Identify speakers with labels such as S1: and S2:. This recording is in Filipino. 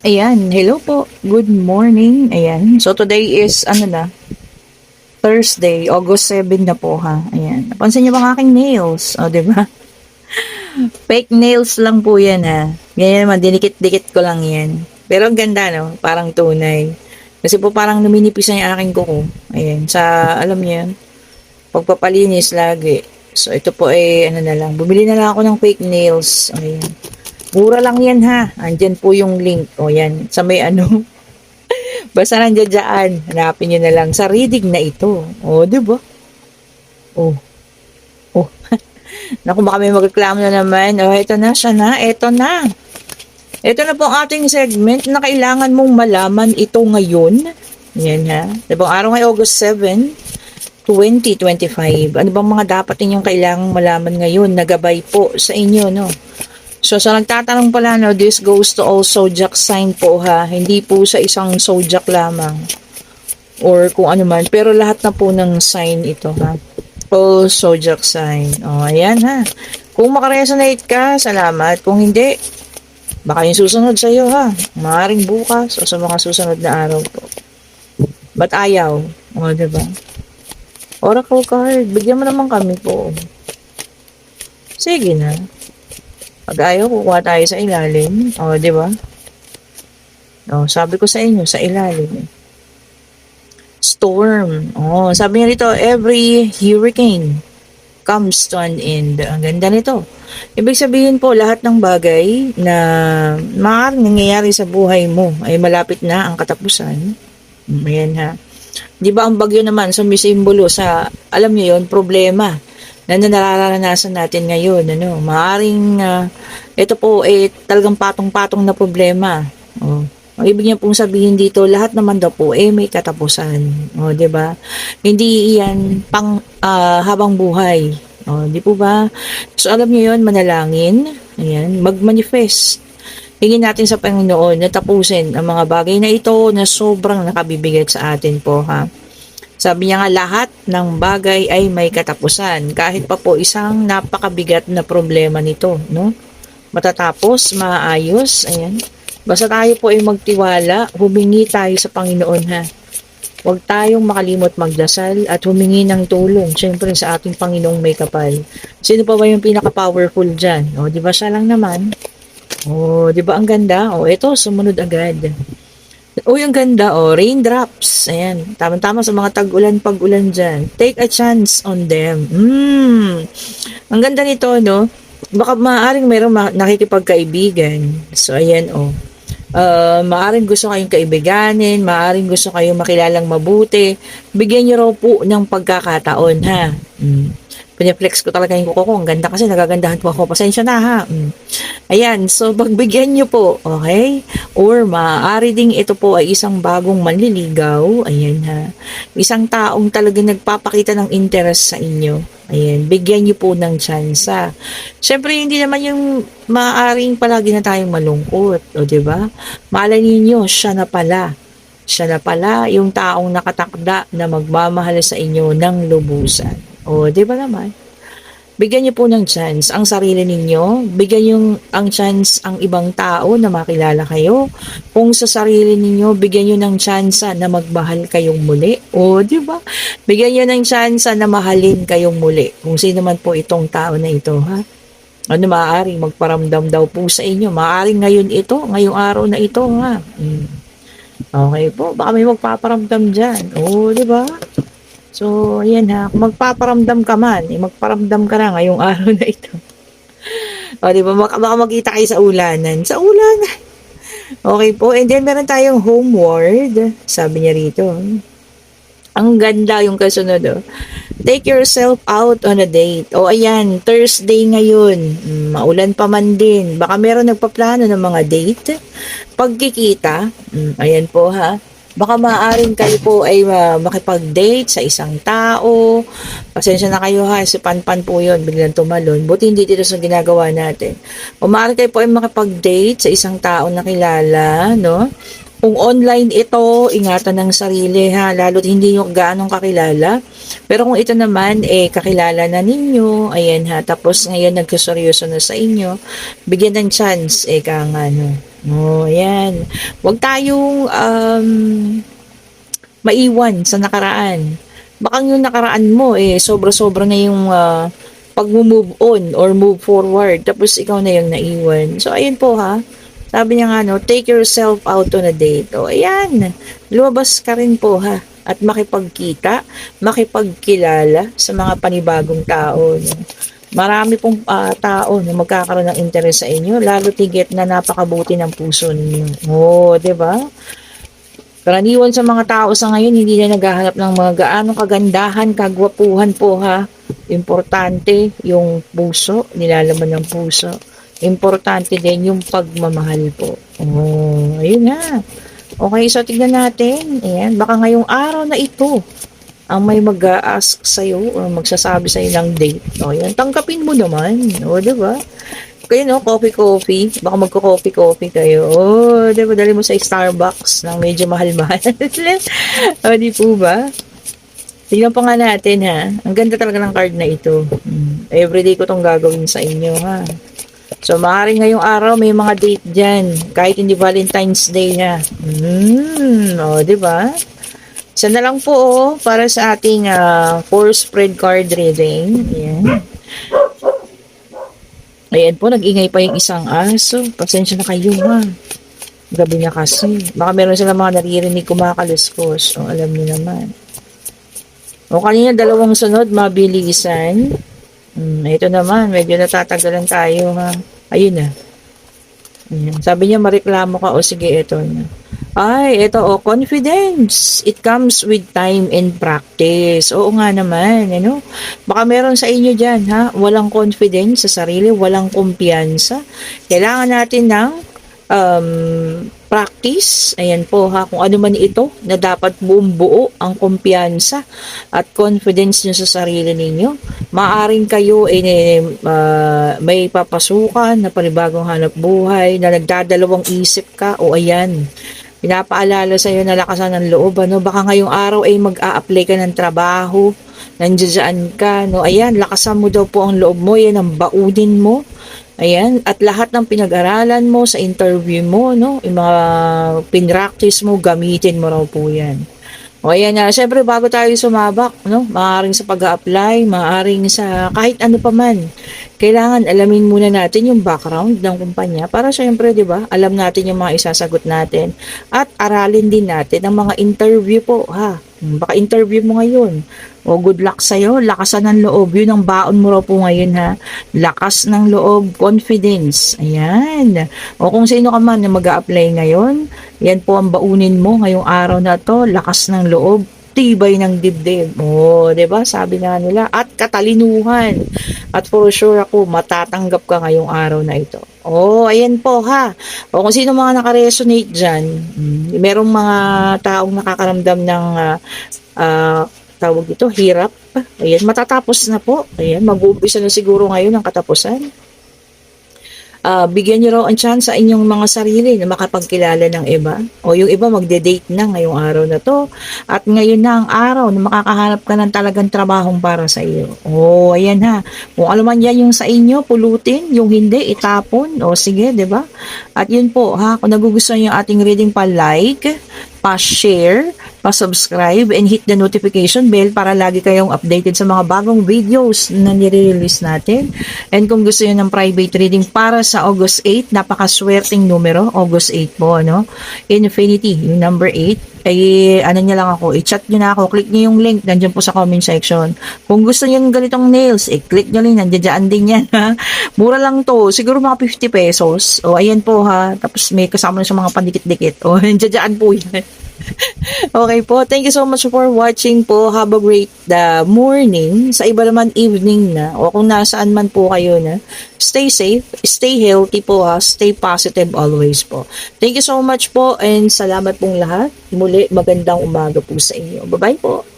S1: Ayan, hello po. Good morning. Ayan. So today is Thursday, August 7 na po ha. Ayan. Napansin niyo ba ang aking nails? O, di ba? Fake nails lang po yan ha. Ganyan naman, dinikit-dikit ko lang yan. Pero ang ganda no, parang tunay. Kasi po parang numinipis na yung aking kuko. Ayan, alam niyo yan, pagpapalinis lagi. So ito po na lang. Bumili na lang ako ng fake nails. Ayan. Mura lang yan ha. Andyan po yung link. O yan, sa may basta nandiyan dyan. Hanapin nyo na lang sa reading na ito. O, di ba? O, o. Naku, baka may magreklamo na naman. O, ito na, siya na. Ito na. Ito na po ang ating segment na kailangan mong malaman ito ngayon. Yan ha. Diba, araw ngay August 7, 2025. Ano bang mga dapat ninyong kailangang malaman ngayon na gabay po sa inyo, no? So, sa nagtatanong pala, no, this goes to all zodiac sign po ha. Hindi po sa isang zodiac lamang. Or kung ano man. Pero lahat na po ng sign ito ha. All zodiac sign. O, ayan ha. Kung makaresonate ka, salamat. Kung hindi, baka yung susunod sa'yo ha. Maaring bukas o sa mga susunod na araw po. Ba't ayaw? O, diba? Oracle card. Bigyan mo naman kami po. Sige na. Pag ayaw, kukuha tayo sa ilalim. O, di ba? O, sabi ko sa inyo, sa ilalim. Storm. O, sabi niya rito, every hurricane comes to an end. Ang ganda nito. Ibig sabihin po, lahat ng bagay na maaaring nangyayari sa buhay mo ay malapit na ang katapusan. Ayan ha. Di ba ang bagyo naman, sumisimbolo sa, alam niyo yon, problema na nararanasan natin ngayon, maaring ito po talagang patong-patong na problema. Oh. Ang ibig niya pong sabihin dito, lahat naman daw po may katapusan. Oh, 'di ba? Hindi iyan pang habang buhay. Oh, di po ba? So alam niyo 'yon, manalangin, ayan, mag-manifest. Hingin natin sa Panginoon na tapusin ang mga bagay na ito na sobrang nakabibigat sa atin po ha. Sabi niya nga, lahat ng bagay ay may katapusan. Kahit pa po isang napakabigat na problema nito, no? Matatapos, maayos, ayan. Basta tayo po ay magtiwala, humingi tayo sa Panginoon, ha? Huwag tayong makalimot magdasal at humingi ng tulong, syempre sa ating Panginoong may kapal. Sino pa ba yung pinaka-powerful dyan? O, di ba siya lang naman? O, di ba ang ganda? O, ito, sumunod agad. Uy, ang ganda, raindrops. Ayan, tama-tama sa mga tag-ulan, pag-ulan dyan. Take a chance on them. Ang ganda nito, no? Baka maaaring mayroong nakikipagkaibigan. So, ayan, maaaring gusto kayong kaibiganin, maaaring gusto kayong makilalang mabuti. Bigyan nyo raw po ng pagkakataon, ha? Pineflex ko talaga yung kuko ko. Ang ganda kasi, nagagandahan po ako. Pasensya na, ha? Ayan, so pagbigyan nyo po, okay? Or maaari ding ito po ay isang bagong manliligaw. Ayan ha. Isang taong talaga nagpapakita ng interest sa inyo. Ayan, bigyan nyo po ng tsansa. Siyempre, hindi naman yung maaaring palagi na tayong malungkot. O, diba? Malay ninyo, siya na pala. Siya na pala yung taong nakatakda na magmamahal sa inyo ng lubusan. O, diba naman? Bigyan niyo po ng chance ang sarili ninyo, bigyan niyo ang chance ang ibang tao na makilala kayo. Kung sa sarili ninyo, bigyan niyo ng chance na magmahal kayong muli. O, di ba? Bigyan niyo ng chance na mahalin kayong muli. Kung sino man po itong tao na ito, ha? Ano, maaaring magparamdam daw po sa inyo. Maaaring ngayon ito, ngayong araw na ito, ha? Okay po, baka may magpaparamdam dyan. O, di ba? So, ayan ha. Kung magpaparamdam ka man, magparamdam ka na ngayong araw na ito. O, di ba? Baka makita kayo sa ulanan. Sa ulanan. Okay po. And then, meron tayong homeward. Sabi niya rito. Ang ganda yung kasunod, Take yourself out on a date. O, ayan. Thursday ngayon. Maulan pa man din. Baka meron nagpaplano ng mga date. Pagkikita. Ayan po, ha. Baka maaaring kayo po ay makipag-date sa isang tao. Pasensya na kayo ha, si Panpan po yun, biglang tumalon. Buti hindi dito sa ginagawa natin. O maaaring kayo po ay makipag-date sa isang tao na kilala, no? Kung online ito, ingatan ng sarili ha, lalo't hindi nyo gaanong kakilala. Pero kung ito naman, kakilala na ninyo, ayan ha, tapos ngayon nagkaseryoso na sa inyo, bigyan ng chance, ka nga no. Oh, ayan. Huwag tayong maiwan sa nakaraan. Baka yung nakaraan mo, sobra-sobra na yung pag-move on or move forward, tapos ikaw na yung naiwan. So, ayun po ha, sabi niya nga, no, take yourself out on a date. O, ayan, lumabas ka rin po ha. At makipagkita, makipagkilala sa mga panibagong tao. No? Marami pong tao na magkakaroon ng interest sa inyo, lalo tigit na napakabuti ng puso ninyo. Oh, 'di ba? Karaniwan sa mga tao sa ngayon, hindi na naghahanap ng mga gaanong kagandahan, kagwapuhan po ha. Importante yung puso, nilalaman ng puso. Importante din yung pagmamahal po. Oh, ayun na. Okay, so tignan natin. Ayan, baka ngayong araw na ito, ang may mag-a-ask sa'yo o magsasabi sa'yo ng date. O, yan, tanggapin mo naman. O, diba? Kayo, no, coffee. Baka magko-coffee kayo. O, diba, dali mo sa Starbucks ng medyo mahal-mahal. O, di po ba? Tignan pa nga natin, ha. Ang ganda talaga ng card na ito. Everyday ko tong gagawin sa inyo, ha. So, maaaring ngayong araw may mga date dyan. Kahit hindi Valentine's Day na. O, diba? Isa na lang po para sa ating 4 spread card reading. Ayan. Ayan po, nag-ingay pa yung isang aso. Pasensya na kayo ha. Gabi na kasi. Baka meron sila mga naririnig kumakaluskos. O, alam niyo naman. O, kanina 2 sunod, mabilisan. Ito naman, medyo natatagalan tayo ha. Ayun na. Ayan. Sabi niya, mareklamo ka. O, sige, ito na. Ay, ito confidence. It comes with time and practice. Oo nga naman, ano? Baka meron sa inyo dyan, ha? Walang confidence sa sarili, walang kumpiyansa. Kailangan natin ng practice. Ayan po, ha? Kung ano man ito, na dapat buo ang kumpiyansa at confidence nyo sa sarili ninyo. Maaring kayo may papasukan na panibagong hanap buhay, na nagdadalawang isip ka, o ayan, pinapaalala sa iyo na lakasan ng loob, ano? Baka ngayong araw ay mag-a-apply ka ng trabaho, nandiyan ka, no? Ayan, lakasan mo daw po ang loob mo, yan ang baunin mo. Ayan, at lahat ng pinag-aralan mo sa interview mo, no? Yung mga pinractice mo, gamitin mo raw po yan. O ayan na, syempre bago tayo sumabak, no? Maaring sa pag-a-apply, maaring sa kahit ano pa man. Kailangan alamin muna natin yung background ng kumpanya para syempre, 'di ba? Alam natin yung mga isasagot natin at aralin din natin ang mga interview po, ha. Baka interview mo ngayon. O good luck sa iyo, lakasan ng loob. Yun ang baon mo raw po ngayon, ha. Lakas ng loob, confidence. Ayan. O kung sino ka man na mag-a-apply ngayon, yan po ang baunin mo ngayong araw na to, lakas ng loob, tibay ng dibdib. O, 'di ba? Sabi nga nila, at katalinuhan. At for sure ako, matatanggap ka ngayong araw na ito. Oh, ayan po ha. O kung sino mga nakaresonate dyan, merong mga taong nakakaramdam ng tawag dito, hirap. Ayan, matatapos na po. Ayan, mag-uumpisa na siguro ngayon ang katapusan. Bigyan nyo raw ang chance sa inyong mga sarili na makapagkilala ng iba. O yung iba magde-date na ngayong araw na to. At ngayon na ang araw na makakahanap ka ng talagang trabahong para sa iyo. O, ayan ha. Kung ano man yan yung sa inyo, pulutin. Yung hindi, itapon. O sige, 'di ba? At yun po ha, kung nagugustuhan yung ating reading, pa-like, pa-share, pa-subscribe, and hit the notification bell para lagi kayong updated sa mga bagong videos na nire-release natin. And kung gusto nyo ng private reading para sa August 8, napakaswerteng numero, August 8 po, no? Infinity, yung number 8, ay ano nyo lang ako, i-chat nyo na ako, click nyo yung link, nandiyan po sa comment section. Kung gusto nyo ng ganitong nails, click nyo lang, nandiyan din yan, ha? Mura lang to, siguro mga 50 pesos. O, ayan po, ha? Tapos may kasama na sa mga pandikit-dikit. O, nandiyan po yan. Okay po, thank you so much for watching po. Have a great morning. Sa iba naman evening na, o kung nasaan man po kayo na. Stay safe, stay healthy po ha, stay positive always po. Thank you so much po and salamat pong lahat. Muli magandang umaga po sa inyo. Bye bye po.